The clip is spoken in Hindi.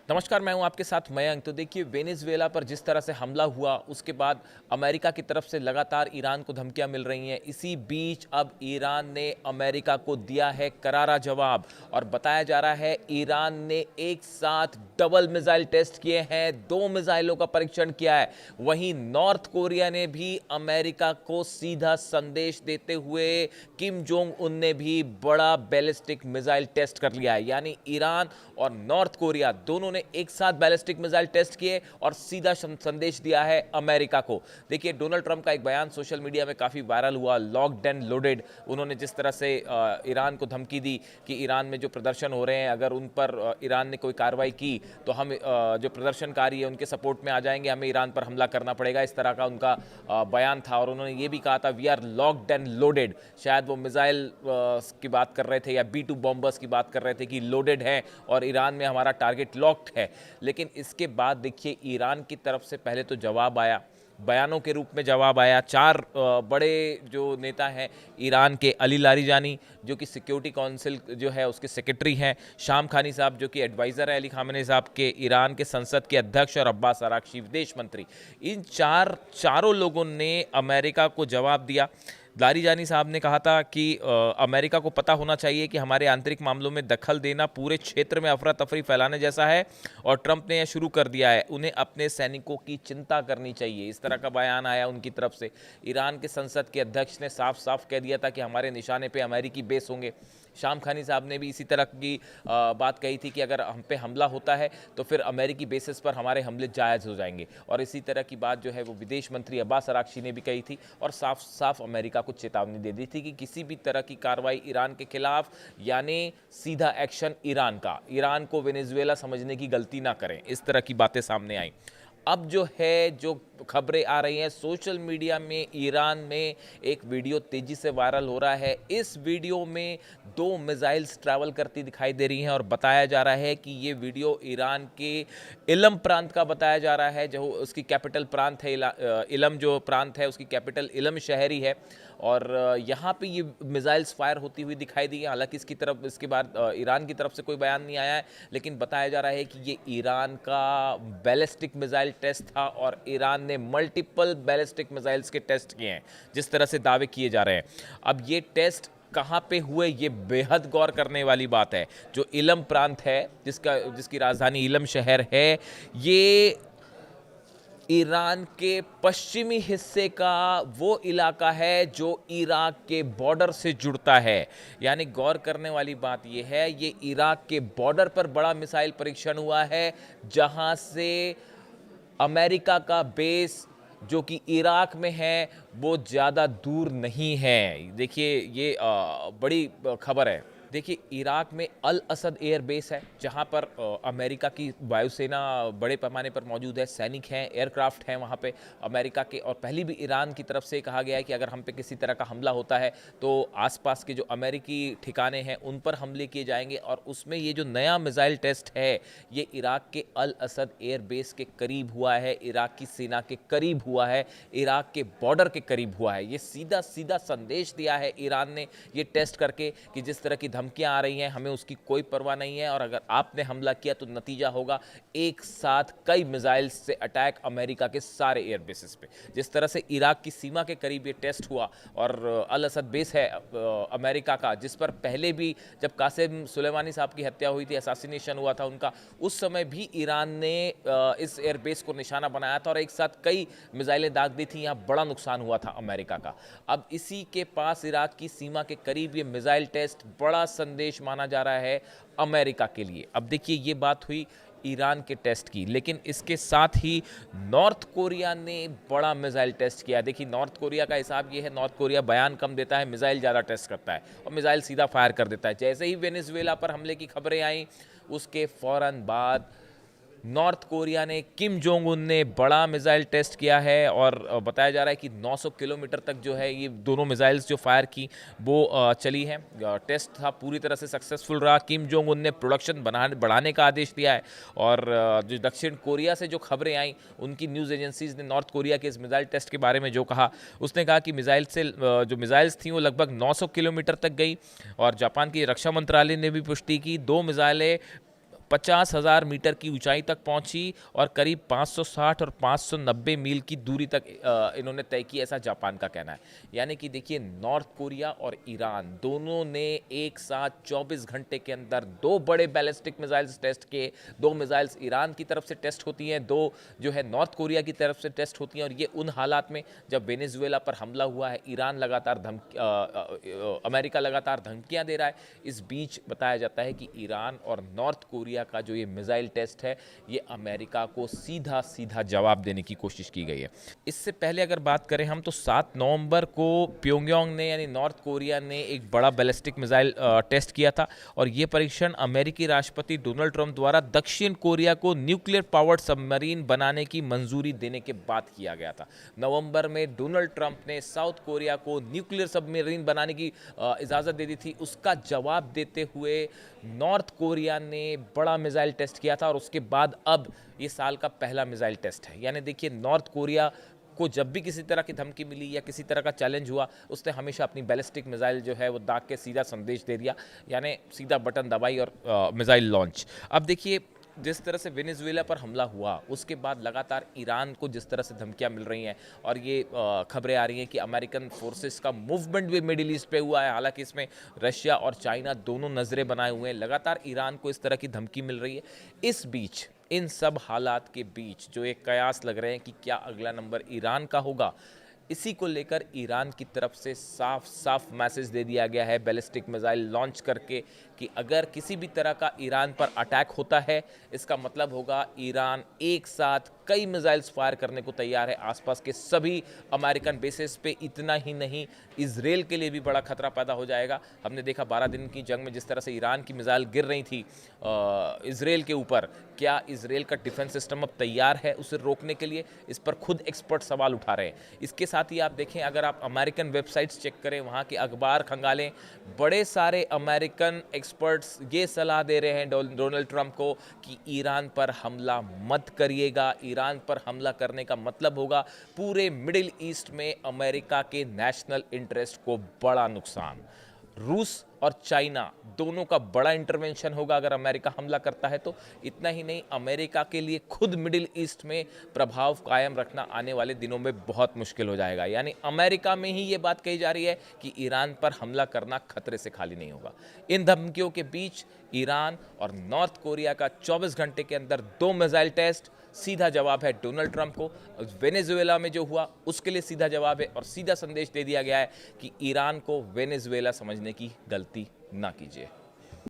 नमस्कार, मैं हूं आपके साथ मयंक। तो देखिए, वेनेजुएला पर जिस तरह से हमला हुआ उसके बाद अमेरिका की तरफ से लगातार ईरान को धमकियां मिल रही हैं। इसी बीच अब ईरान ने अमेरिका को दिया है करारा जवाब और बताया जा रहा है ईरान ने एक साथ डबल मिसाइल टेस्ट किए हैं, 2 मिसाइलों का परीक्षण किया है। वहीं नॉर्थ कोरिया ने भी अमेरिका को सीधा संदेश देते हुए किम जोंग उन ने भी बड़ा बैलिस्टिक मिसाइल टेस्ट कर लिया है। यानी ईरान और नॉर्थ कोरिया दोनों ने एक साथ बैलिस्टिक मिसाइल टेस्ट किए और सीधा संदेश दिया है अमेरिका को। देखिए, डोनाल्ड ट्रंप का एक बयान सोशल मीडिया में काफी वायरल हुआ, लॉक्ड एंड लोडेड। उन्होंने जिस तरह से ईरान को धमकी दी कि ईरान में जो प्रदर्शन हो रहे हैं, अगर उन पर ईरान ने कोई कार्रवाई की तो हम जो प्रदर्शनकारी है उनके सपोर्ट में आ जाएंगे, हमें ईरान पर हमला करना पड़ेगा। इस तरह का उनका बयान था और उन्होंने ये भी कहा था we are locked and loaded. शायद वो मिसाइल की बात कर रहे थे या B-2 बॉम्बर्स की बात कर रहे थे कि लोडेड है और ईरान में हमारा टारगेट लॉक्ड है। लेकिन इसके बाद देखिए, ईरान की तरफ से पहले तो जवाब आया, बयानों के रूप में जवाब आया। 4 बड़े जो नेता हैं ईरान के, अली लारिजानी जो कि सिक्योरिटी काउंसिल जो है उसके सेक्रेटरी हैं, शाम खानी साहब जो कि एडवाइज़र है अली खामेनी साहब के, ईरान के संसद के अध्यक्ष, और अब्बास अराक्ची विदेश मंत्री। इन चारों लोगों ने अमेरिका को जवाब दिया। लारिजानी साहब ने कहा था कि अमेरिका को पता होना चाहिए कि हमारे आंतरिक मामलों में दखल देना पूरे क्षेत्र में अफरा तफरी फैलाने जैसा है और ट्रंप ने यह शुरू कर दिया है। उन्हें अपने सैनिकों की चिंता करनी चाहिए। इस तरह का बयान आया उनकी तरफ से। ईरान के संसद के अध्यक्ष ने साफ साफ कह दिया था कि हमारे निशाने पे अमेरिकी बेस होंगे। शाम खानी साहब ने भी इसी तरह की बात कही थी कि अगर हम पे हमला होता है तो फिर अमेरिकी बेसिस पर हमारे हमले जायज़ हो जाएंगे। और इसी तरह की बात जो है वो विदेश मंत्री अब्बास अराक्ची ने भी कही थी और साफ साफ अमेरिका को चेतावनी दे दी थी कि किसी भी तरह की कार्रवाई ईरान के खिलाफ, यानी सीधा एक्शन ईरान का, ईरान को वेनेजुएला समझने की गलती ना करें। इस तरह की बातें सामने आई। अब जो है, जो खबरें आ रही हैं सोशल मीडिया में, ईरान में एक वीडियो तेजी से वायरल हो रहा है। इस वीडियो में 2 मिसाइल्स ट्रैवल करती दिखाई दे रही हैं और बताया जा रहा है कि ये वीडियो ईरान के इलम प्रांत का बताया जा रहा है, जो उसकी कैपिटल प्रांत है। इलम जो प्रांत है उसकी कैपिटल इलम शहरी है और यहाँ पे ये मिसाइल्स फायर होती हुई दिखाई दी है। हालांकि इसके बाद ईरान की तरफ से कोई बयान नहीं आया है, लेकिन बताया जा रहा है कि ये ईरान का बैलिस्टिक मिसाइल टेस्ट था और ईरान ने मल्टीपल बैलिस्टिक मिसाइल्स के टेस्ट किए हैं, जिस तरह से दावे किए जा रहे हैं। अब ये टेस्ट कहाँ पे हुए, ये बेहद गौर करने वाली बात है। जो इलम प्रांत है, जिसकी राजधानी इलम शहर है, ये ईरान के पश्चिमी हिस्से का वो इलाका है जो इराक के बॉर्डर से जुड़ता है। यानी गौर करने वाली बात यह है, ये इराक के बॉर्डर पर बड़ा मिसाइल परीक्षण हुआ है, जहां से अमेरिका का बेस जो कि इराक में है वो ज़्यादा दूर नहीं है। देखिए, ये बड़ी खबर है। देखिए, इराक में अल असद एयर बेस है जहां पर अमेरिका की वायुसेना बड़े पैमाने पर मौजूद है, सैनिक हैं, एयरक्राफ्ट हैं वहां पे अमेरिका के। और पहले भी ईरान की तरफ से कहा गया है कि अगर हम पे किसी तरह का हमला होता है तो आसपास के जो अमेरिकी ठिकाने हैं उन पर हमले किए जाएंगे। और उसमें ये जो नया मिसाइल टेस्ट है ये इराक के अल असद एयर बेस के करीब हुआ है, इराक की सेना के करीब हुआ है, इराक के बॉर्डर के करीब हुआ है। ये सीधा सीधा संदेश दिया है ईरान ने ये टेस्ट करके कि जिस तरह की धमकियां आ रही हैं हमें उसकी कोई परवाह नहीं है और अगर आपने हमला किया तो नतीजा होगा एक साथ कई मिसाइल्स से अटैक अमेरिका के सारे एयर बेसिस पे। जिस तरह से इराक की सीमा के करीब ये टेस्ट हुआ और अल असद बेस है अमेरिका का, जिस पर पहले भी जब कासिम सुलेमानी साहब की हत्या हुई थी, असैसिनेशन हुआ था उनका, उस समय भी ईरान ने इस एयर बेस को निशाना बनाया था और एक साथ कई मिसाइलें दाग दी थी। यहाँ बड़ा नुकसान हुआ था अमेरिका का। अब इसी के पास इराक की सीमा के करीब ये मिसाइल टेस्ट बड़ा संदेश माना जा रहा है अमेरिका के लिए। अब देखिए, ये बात हुई ईरान के टेस्ट की, लेकिन इसके साथ ही नॉर्थ कोरिया ने बड़ा मिसाइल टेस्ट किया। देखिए, नॉर्थ कोरिया का हिसाब ये है, नॉर्थ कोरिया बयान कम देता है, मिसाइल ज़्यादा टेस्ट करता है और मिसाइल सीधा फायर कर देता है। जैसे ही वेनेजुएला पर हमले की खबरें आई उसके फौरन बाद नॉर्थ कोरिया ने, किम जोंग उन ने बड़ा मिसाइल टेस्ट किया है और बताया जा रहा है कि 900 किलोमीटर तक जो है ये दोनों मिसाइल्स जो फायर की वो चली हैं। टेस्ट था, पूरी तरह से सक्सेसफुल रहा। किम जोंग उन ने प्रोडक्शन बढ़ाने का आदेश दिया है और जो दक्षिण कोरिया से जो खबरें आई, उनकी न्यूज़ एजेंसीज ने नॉर्थ कोरिया के इस मिसाइल टेस्ट के बारे में जो कहा, उसने कहा कि मिसाइल से जो मिसाइल्स थी वो लगभग 900 किलोमीटर तक गई। और जापान की रक्षा मंत्रालय ने भी पुष्टि की 2 मिसाइलें 50,000 मीटर की ऊंचाई तक पहुंची और करीब 560 और 590 मील की दूरी तक इन्होंने तय की, ऐसा जापान का कहना है। यानी कि देखिए, नॉर्थ कोरिया और ईरान दोनों ने एक साथ 24 घंटे के अंदर दो बड़े बैलिस्टिक मिसाइल्स टेस्ट किए। दो मिसाइल्स ईरान की तरफ से टेस्ट होती हैं, दो जो है नॉर्थ कोरिया की तरफ से टेस्ट होती हैं, और ये उन हालात में जब वेनेजुएला पर हमला हुआ है। ईरान लगातार अमेरिका लगातार धमकियां दे रहा है। इस बीच बताया जाता है कि ईरान और नॉर्थ कोरिया का जो ये मिसाइल टेस्ट है, ये अमेरिका को सीधा सीधा जवाब देने की कोशिश की गई है। इससे पहले अगर बात करें हम, तो 7 नवंबर को प्योंगयांग ने यानी नॉर्थ कोरिया ने एक बड़ा बैलिस्टिक मिसाइल टेस्ट किया था, और ये परीक्षण अमेरिकी राष्ट्रपति डोनाल्ड ट्रंप द्वारा दक्षिण कोरिया को न्यूक्लियर पावर्ड सबमरीन बनाने की मंजूरी देने के बाद किया गया था। नवंबर में डोनाल्ड ट्रंप ने साउथ कोरिया को न्यूक्लियर सबमरीन बनाने की इजाज़त दे दी थी। उसका जवाब देते हुए नॉर्थ कोरिया ने बड़ा मिसाइल टेस्ट किया था, और उसके बाद अब ये साल का पहला मिसाइल टेस्ट है। यानी देखिए, नॉर्थ कोरिया को जब भी किसी तरह की धमकी मिली या किसी तरह का चैलेंज हुआ, उसने हमेशा अपनी बैलिस्टिक मिसाइल जो है वो दाग के सीधा संदेश दे दिया, यानी सीधा बटन दबाई और मिसाइल लॉन्च। अब देखिए, जिस तरह से वेनेजुएला पर हमला हुआ, उसके बाद लगातार ईरान को जिस तरह से धमकियां मिल रही हैं, और ये खबरें आ रही हैं कि अमेरिकन फोर्सेस का मूवमेंट भी मिडिल ईस्ट पे हुआ है। हालांकि इसमें रशिया और चाइना दोनों नज़रें बनाए हुए हैं। लगातार ईरान को इस तरह की धमकी मिल रही है। इस बीच, इन सब हालात के बीच जो एक कयास लग रहे हैं कि क्या अगला नंबर ईरान का होगा, इसी को लेकर ईरान की तरफ से साफ साफ मैसेज दे दिया गया है बैलिस्टिक मिसाइल लॉन्च करके कि अगर किसी भी तरह का ईरान पर अटैक होता है, इसका मतलब होगा ईरान एक साथ कई मिसाइल्स फायर करने को तैयार है आसपास के सभी अमेरिकन बेसेस पे। इतना ही नहीं, इजराइल के लिए भी बड़ा खतरा पैदा हो जाएगा। हमने देखा 12 दिन की जंग में जिस तरह से ईरान की मिसाइल गिर रही थी इजराइल के ऊपर, क्या इजराइल का डिफेंस सिस्टम अब तैयार है उसे रोकने के लिए? इस पर खुद एक्सपर्ट सवाल उठा रहे हैं। इसके साथ ही आप देखें, अगर आप अमेरिकन वेबसाइट्स चेक करें, वहाँ के अखबार खंगालें, बड़े सारे अमेरिकन एक्सपर्ट्स ये सलाह दे रहे हैं डोनाल्ड ट्रंप को कि ईरान पर हमला मत करिएगा। ईरान पर हमला करने का मतलब होगा पूरे मिडिल ईस्ट में अमेरिका के नेशनल इंटरेस्ट को बड़ा नुकसान। रूस और चाइना दोनों का बड़ा इंटरवेंशन होगा अगर अमेरिका हमला करता है तो। इतना ही नहीं, अमेरिका के लिए खुद मिडिल ईस्ट में प्रभाव कायम रखना आने वाले दिनों में बहुत मुश्किल हो जाएगा। यानी अमेरिका में ही ये बात कही जा रही है कि ईरान पर हमला करना खतरे से खाली नहीं होगा। इन धमकियों के बीच ईरान और नॉर्थ कोरिया का 24 घंटे के अंदर 2 मिसाइल टेस्ट, सीधा जवाब है डोनाल्ड ट्रंप को। वेनेजुएला में जो हुआ उसके लिए सीधा जवाब है, और सीधा संदेश दे दिया गया है कि ईरान को वेनेजुएला समझने की गलती ना कीजिए।